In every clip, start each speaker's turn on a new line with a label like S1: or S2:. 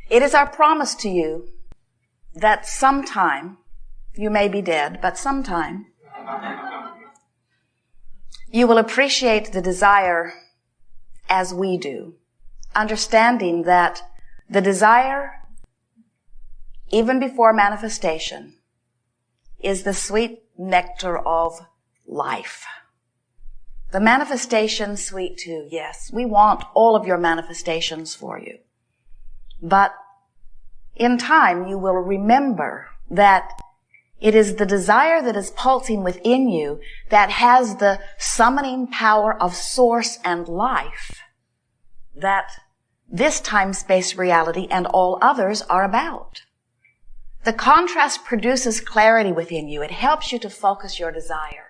S1: It is our promise to you that sometime, you may be dead, but sometime, you will appreciate the desire as we do, understanding that the desire, even before manifestation, is the sweet nectar of life. The manifestation sweet too, yes. We want all of your manifestations for you. But in time, you will remember that it is the desire that is pulsing within you that has the summoning power of source and life that this time-space reality and all others are about. The contrast produces clarity within you. It helps you to focus your desire.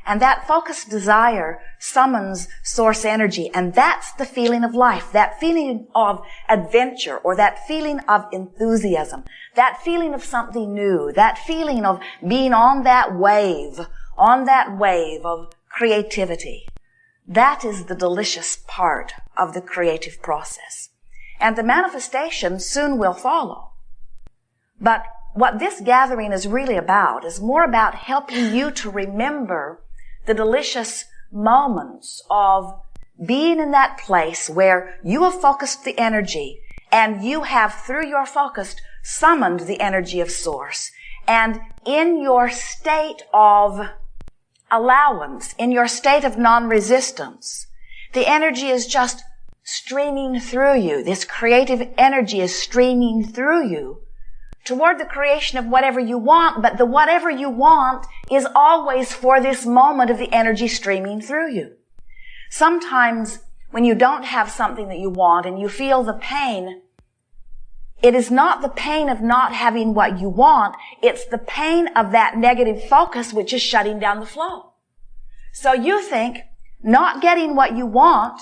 S1: And that focused desire summons source energy. And that's the feeling of life, that feeling of adventure, or that feeling of enthusiasm, that feeling of something new, that feeling of being on that wave of creativity. That is the delicious part of the creative process. And the manifestation soon will follow. But what this gathering is really about is more about helping you to remember the delicious moments of being in that place where you have focused the energy and you have, through your focus, summoned the energy of source. And in your state of allowance, in your state of non-resistance, the energy is just streaming through you. This creative energy is streaming through you toward the creation of whatever you want, but the whatever you want is always for this moment of the energy streaming through you. Sometimes when you don't have something that you want and you feel the pain, it is not the pain of not having what you want, it's the pain of that negative focus which is shutting down the flow. So you think not getting what you want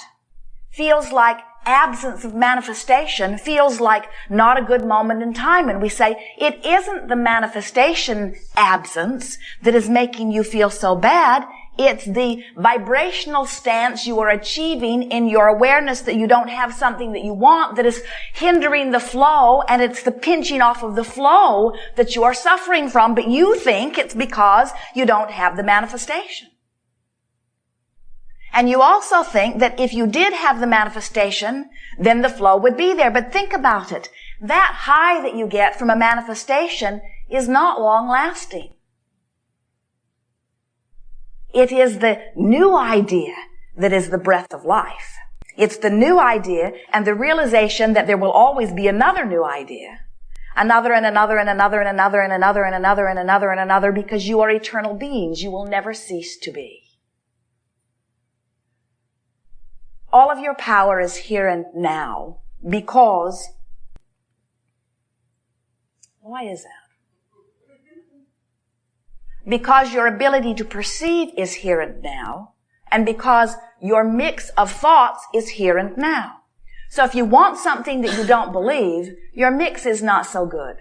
S1: feels like absence of manifestation, feels like not a good moment in time. And we say, it isn't the manifestation absence that is making you feel so bad. It's the vibrational stance you are achieving in your awareness that you don't have something that you want that is hindering the flow, and it's the pinching off of the flow that you are suffering from, but you think it's because you don't have the manifestation. And you also think that if you did have the manifestation, then the flow would be there. But think about it. That high that you get from a manifestation is not long lasting. It is the new idea that is the breath of life. It's the new idea and the realization that there will always be another new idea. Another and another and another and another and another and another and another and another, because you are eternal beings. You will never cease to be. All of your power is here and now because, why is that? Because your ability to perceive is here and now, and because your mix of thoughts is here and now. So if you want something that you don't believe, your mix is not so good.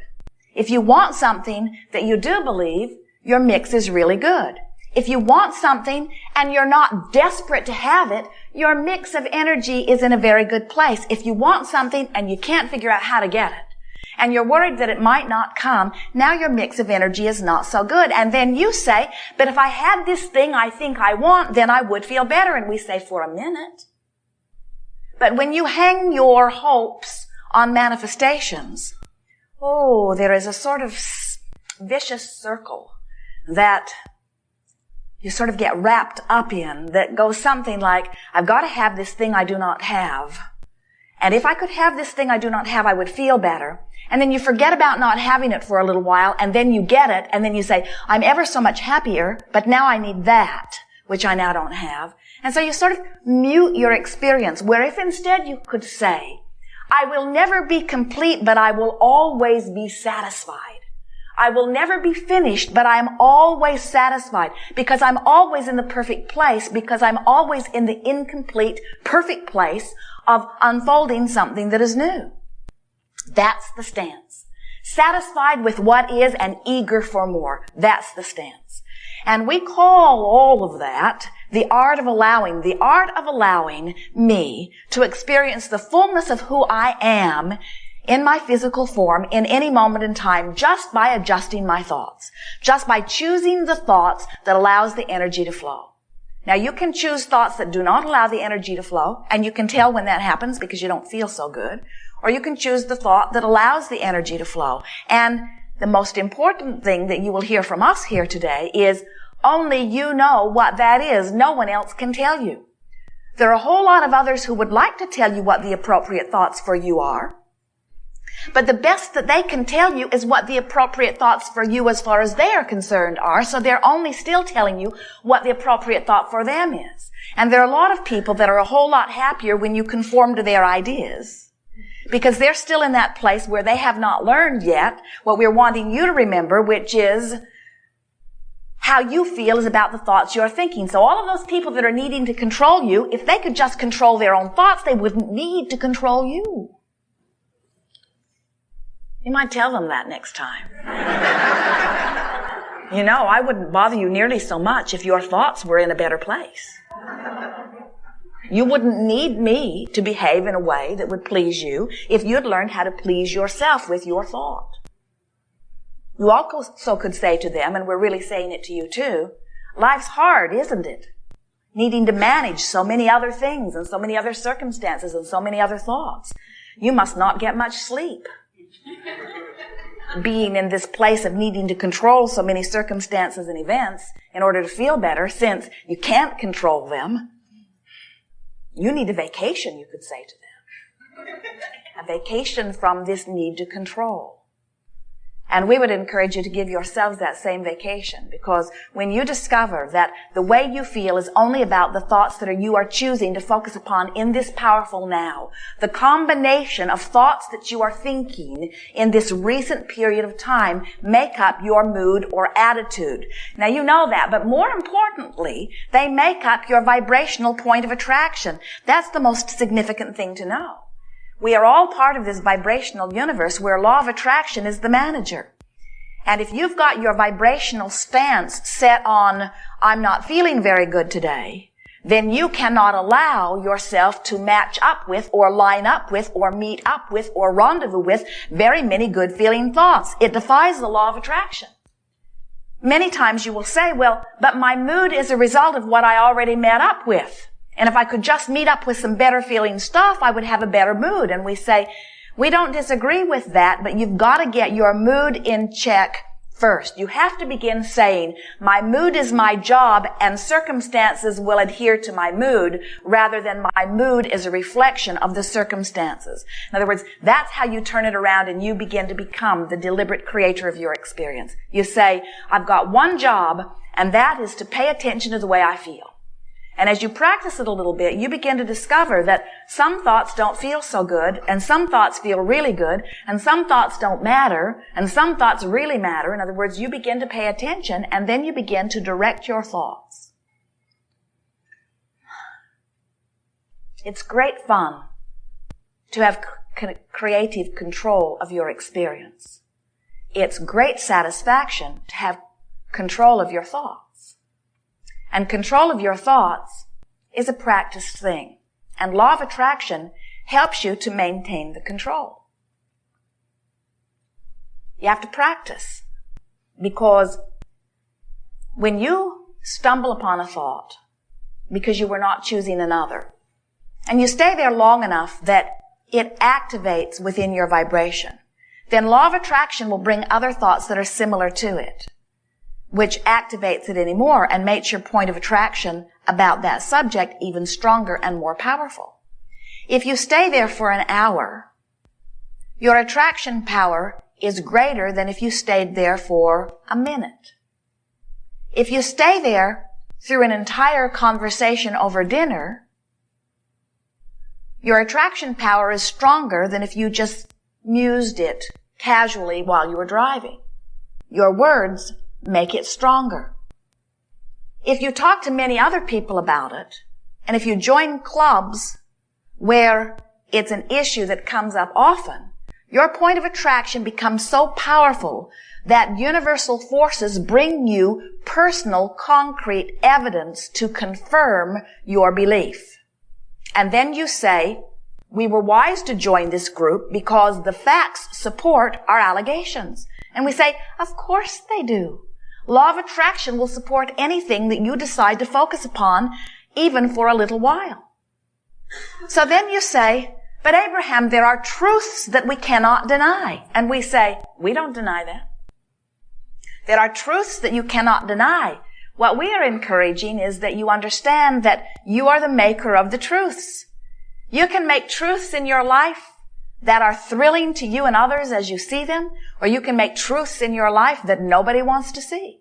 S1: If you want something that you do believe, your mix is really good. If you want something and you're not desperate to have it, your mix of energy is in a very good place. If you want something and you can't figure out how to get it, and you're worried that it might not come, now your mix of energy is not so good. And then you say, but if I had this thing I think I want, then I would feel better. And we say, for a minute. But when you hang your hopes on manifestations, there is a sort of vicious circle that you sort of get wrapped up in that goes something like, I've got to have this thing I do not have. And if I could have this thing I do not have, I would feel better. And then you forget about not having it for a little while, and then you get it, and then you say, I'm ever so much happier, but now I need that, which I now don't have. And so you sort of mute your experience, where if instead you could say, I will never be complete, but I will always be satisfied. I will never be finished, but I am always satisfied because I'm always in the perfect place, because I'm always in the incomplete, perfect place of unfolding something that is new. That's the stance. Satisfied with what is and eager for more. That's the stance. And we call all of that the art of allowing me to experience the fullness of who I am in my physical form in any moment in time just by adjusting my thoughts, just by choosing the thoughts that allows the energy to flow. Now you can choose thoughts that do not allow the energy to flow, and you can tell when that happens because you don't feel so good, or you can choose the thought that allows the energy to flow. And the most important thing that you will hear from us here today is only you know what that is. No one else can tell you. There are a whole lot of others who would like to tell you what the appropriate thoughts for you are. But the best that they can tell you is what the appropriate thoughts for you as far as they are concerned are. So they're only still telling you what the appropriate thought for them is. And there are a lot of people that are a whole lot happier when you conform to their ideas, because they're still in that place where they have not learned yet what we're wanting you to remember, which is how you feel is about the thoughts you're thinking. So all of those people that are needing to control you, if they could just control their own thoughts, they wouldn't need to control you. You might tell them that next time. You know, I wouldn't bother you nearly so much if your thoughts were in a better place. You wouldn't need me to behave in a way that would please you if you'd learned how to please yourself with your thought. You also could say to them, and we're really saying it to you too, life's hard, isn't it? Needing to manage so many other things and so many other circumstances and so many other thoughts. You must not get much sleep. Being in this place of needing to control so many circumstances and events in order to feel better, since you can't control them, you need a vacation, you could say to them. A vacation from this need to control. And we would encourage you to give yourselves that same vacation, because when you discover that the way you feel is only about the thoughts that you are choosing to focus upon in this powerful now, the combination of thoughts that you are thinking in this recent period of time make up your mood or attitude. Now you know that, but more importantly, they make up your vibrational point of attraction. That's the most significant thing to know. We are all part of this vibrational universe where law of attraction is the manager. And if you've got your vibrational stance set on, I'm not feeling very good today, then you cannot allow yourself to match up with or line up with or meet up with or rendezvous with very many good feeling thoughts. It defies the law of attraction. Many times you will say, well, but my mood is a result of what I already met up with. And if I could just meet up with some better feeling stuff, I would have a better mood. And we say, we don't disagree with that, but you've got to get your mood in check first. You have to begin saying, my mood is my job and circumstances will adhere to my mood, rather than my mood is a reflection of the circumstances. In other words, that's how you turn it around and you begin to become the deliberate creator of your experience. You say, I've got one job, and that is to pay attention to the way I feel. And as you practice it a little bit, you begin to discover that some thoughts don't feel so good, and some thoughts feel really good, and some thoughts don't matter, and some thoughts really matter. In other words, you begin to pay attention, and then you begin to direct your thoughts. It's great fun to have creative control of your experience. It's great satisfaction to have control of your thoughts. And control of your thoughts is a practiced thing. And law of attraction helps you to maintain the control. You have to practice. Because when you stumble upon a thought because you were not choosing another, and you stay there long enough that it activates within your vibration, then law of attraction will bring other thoughts that are similar to it, which activates it anymore and makes your point of attraction about that subject even stronger and more powerful. If you stay there for an hour, your attraction power is greater than if you stayed there for a minute. If you stay there through an entire conversation over dinner, your attraction power is stronger than if you just mused it casually while you were driving. Your words make it stronger. If you talk to many other people about it, and if you join clubs where it's an issue that comes up often, your point of attraction becomes so powerful that universal forces bring you personal, concrete evidence to confirm your belief. And then you say, we were wise to join this group because the facts support our allegations. And we say, of course they do. Law of attraction will support anything that you decide to focus upon, even for a little while. So then you say, but Abraham, there are truths that we cannot deny. And we say, we don't deny that. There are truths that you cannot deny. What we are encouraging is that you understand that you are the maker of the truths. You can make truths in your life that are thrilling to you and others as you see them, or you can make truths in your life that nobody wants to see.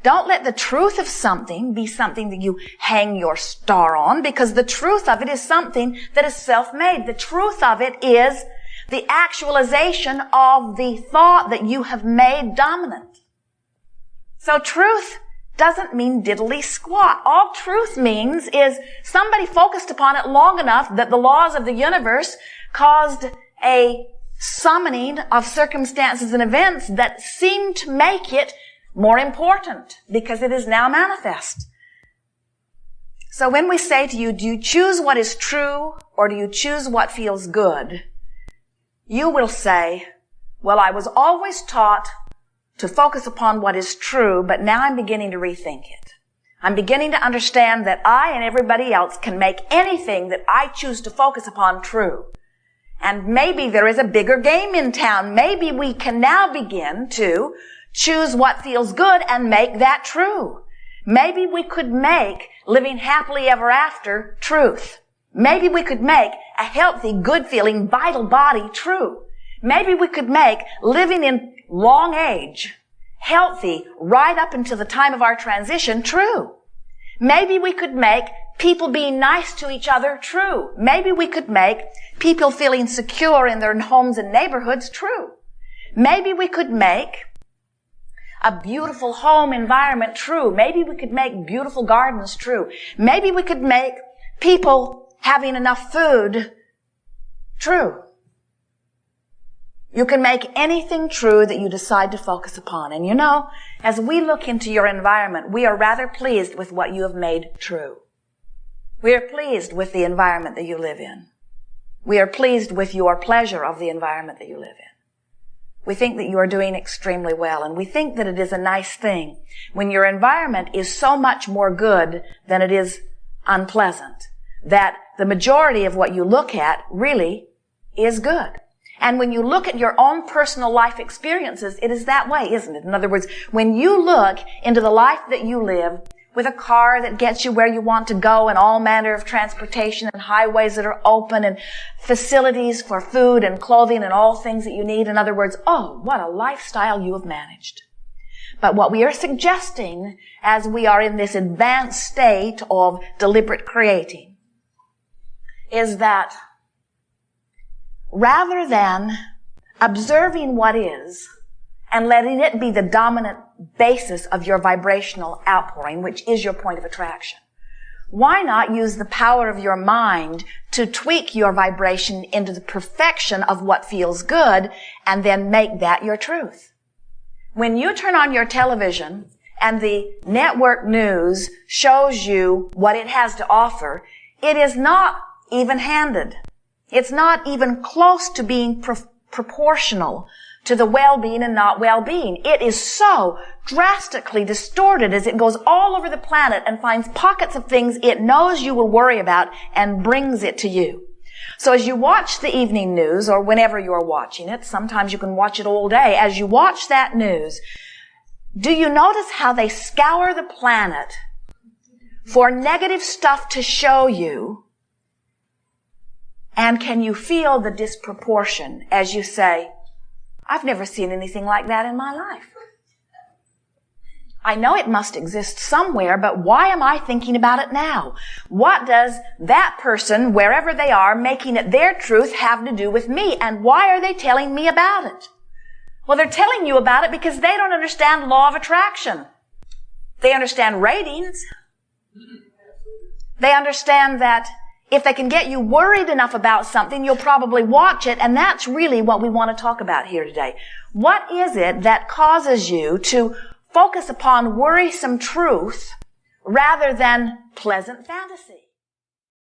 S1: Don't let the truth of something be something that you hang your star on, because the truth of it is something that is self-made. The truth of it is the actualization of the thought that you have made dominant. So truth doesn't mean diddly squat. All truth means is somebody focused upon it long enough that the laws of the universe caused a summoning of circumstances and events that seem to make it more important because it is now manifest. So when we say to you, do you choose what is true or do you choose what feels good? You will say, well, I was always taught to focus upon what is true, but now I'm beginning to rethink it. I'm beginning to understand that I and everybody else can make anything that I choose to focus upon true. And maybe there is a bigger game in town. Maybe we can now begin to choose what feels good and make that true. Maybe we could make living happily ever after truth. Maybe we could make a healthy, good-feeling, vital body true. Maybe we could make living in long age, healthy, right up until the time of our transition true. Maybe we could make people being nice to each other true. Maybe we could make people feeling secure in their homes and neighborhoods true. Maybe we could make a beautiful home environment true. Maybe we could make beautiful gardens true. Maybe we could make people having enough food true. You can make anything true that you decide to focus upon. And you know, as we look into your environment, we are rather pleased with what you have made true. We are pleased with the environment that you live in. We are pleased with your pleasure of the environment that you live in. We think that you are doing extremely well, and we think that it is a nice thing when your environment is so much more good than it is unpleasant, that the majority of what you look at really is good. And when you look at your own personal life experiences, it is that way, isn't it? In other words, when you look into the life that you live with a car that gets you where you want to go and all manner of transportation and highways that are open and facilities for food and clothing and all things that you need. In other words, oh, what a lifestyle you have managed. But what we are suggesting as we are in this advanced state of deliberate creating is that rather than observing what is and letting it be the dominant basis of your vibrational outpouring, which is your point of attraction, why not use the power of your mind to tweak your vibration into the perfection of what feels good and then make that your truth? When you turn on your television and the network news shows you what it has to offer, it is not even-handed. It's not even close to being proportional to the well-being and not well-being. It is so drastically distorted as it goes all over the planet and finds pockets of things it knows you will worry about and brings it to you. So as you watch the evening news, or whenever you are watching it, sometimes you can watch it all day, as you watch that news, do you notice how they scour the planet for negative stuff to show you? And can you feel the disproportion as you say, I've never seen anything like that in my life. I know it must exist somewhere, but why am I thinking about it now? What does that person, wherever they are, making it their truth have to do with me? And why are they telling me about it? Well, they're telling you about it because they don't understand law of attraction. They understand ratings. They understand that if they can get you worried enough about something, you'll probably watch it, and that's really what we want to talk about here today. What is it that causes you to focus upon worrisome truth rather than pleasant fantasy?